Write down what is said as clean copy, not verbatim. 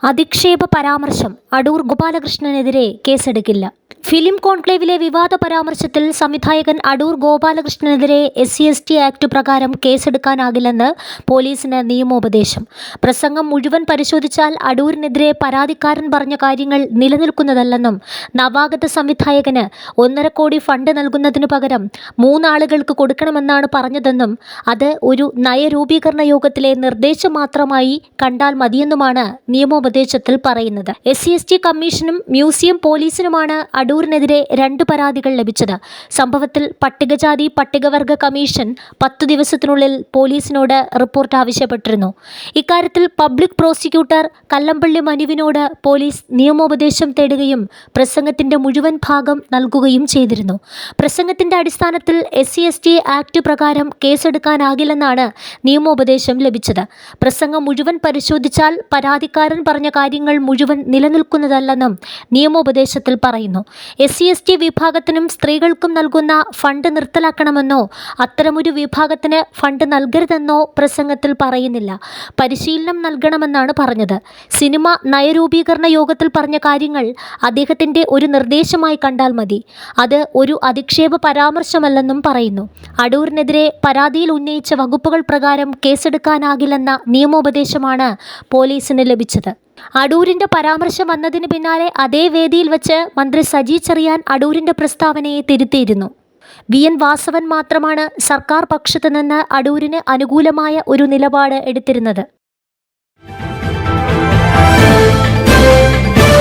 അധിക്ഷേപ പരാമർശം അടൂർ ഗോപാലകൃഷ്ണനെതിരെ കേസെടുക്കില്ല. ഫിലിം കോൺക്ലേവിലെ വിവാദ പരാമർശത്തിൽ സംവിധായകൻ അടൂർ ഗോപാലകൃഷ്ണനെതിരെ SC/ST ആക്ട് പ്രകാരം കേസെടുക്കാനാകില്ലെന്ന് പോലീസിന് നിയമോപദേശം. പ്രസംഗം മുഴുവൻ പരിശോധിച്ചാൽ അടൂരിനെതിരെ പരാതിക്കാരൻ പറഞ്ഞ കാര്യങ്ങൾ നിലനിൽക്കുന്നതല്ലെന്നും നവാഗത സംവിധായകന് 1.5 കോടി ഫണ്ട് നൽകുന്നതിനു പകരം 3 ആളുകൾക്ക് കൊടുക്കണമെന്നാണ് പറഞ്ഞതെന്നും അത് ഒരു നയരൂപീകരണ യോഗത്തിലെ നിർദ്ദേശം മാത്രമായി കണ്ടാൽ മതിയെന്നുമാണ് നിയമോപദേശത്തിൽ പറയുന്നത്. SC/ST കമ്മീഷനും മ്യൂസിയം പോലീസിനുമാണ് അടൂരിനെതിരെ 2 പരാതികൾ ലഭിച്ചത്. സംഭവത്തിൽ പട്ടികജാതി പട്ടികവർഗ കമ്മീഷൻ 10 ദിവസത്തിനുള്ളിൽ പോലീസിനോട് റിപ്പോർട്ട് ആവശ്യപ്പെട്ടിരുന്നു. ഇക്കാര്യത്തിൽ പബ്ലിക് പ്രോസിക്യൂട്ടർ കല്ലമ്പള്ളി മനുവിനോട് പോലീസ് നിയമോപദേശം തേടുകയും പ്രസംഗത്തിന്റെ മുഴുവൻ ഭാഗം നൽകുകയും ചെയ്തിരുന്നു. പ്രസംഗത്തിന്റെ അടിസ്ഥാനത്തിൽ SC/ST ആക്ട് പ്രകാരം കേസെടുക്കാനാകില്ലെന്നാണ് നിയമോപദേശം ലഭിച്ചത്. പ്രസംഗം മുഴുവൻ പരിശോധിച്ചാൽ പരാതിക്കാരൻ പറഞ്ഞ കാര്യങ്ങൾ മുഴുവൻ നിലനിൽക്കുന്നതല്ലെന്നും നിയമോപദേശത്തിൽ പറയുന്നു. SC/ST വിഭാഗത്തിനും സ്ത്രീകൾക്കും നൽകുന്ന ഫണ്ട് നിർത്തലാക്കണമെന്നോ അത്തരമൊരു വിഭാഗത്തിന് ഫണ്ട് നൽകരുതെന്നോ പ്രസംഗത്തിൽ പറയുന്നില്ല. പരിശീലനം നൽകണമെന്നാണ് പറഞ്ഞത്. സിനിമ നയരൂപീകരണ യോഗത്തിൽ പറഞ്ഞ കാര്യങ്ങൾ അദ്ദേഹത്തിന്റെ ഒരു നിർദ്ദേശമായി കണ്ടാൽ മതി. അത് ഒരു അധിക്ഷേപ പരാമർശമല്ലെന്നും പറയുന്നു. അടൂരിനെതിരെ പരാതിയിൽ ഉന്നയിച്ച വകുപ്പുകൾ പ്രകാരം കേസെടുക്കാനാകില്ലെന്ന നിയമോപദേശമാണ് പോലീസിന് ലഭിച്ചത്. അടൂരിന്റെ പരാമർശം വന്നതിന് പിന്നാലെ അതേ വേദിയിൽ വെച്ച് മന്ത്രി സജി ചെറിയാൻ അടൂരിന്റെ പ്രസ്താവനയെ തിരുത്തിയിരുന്നു. VN വാസവൻ മാത്രമാണ് സർക്കാർ പക്ഷത്ത് നിന്ന് അടൂരിന് അനുകൂലമായ ഒരു നിലപാട് എടുത്തിരുന്നത്.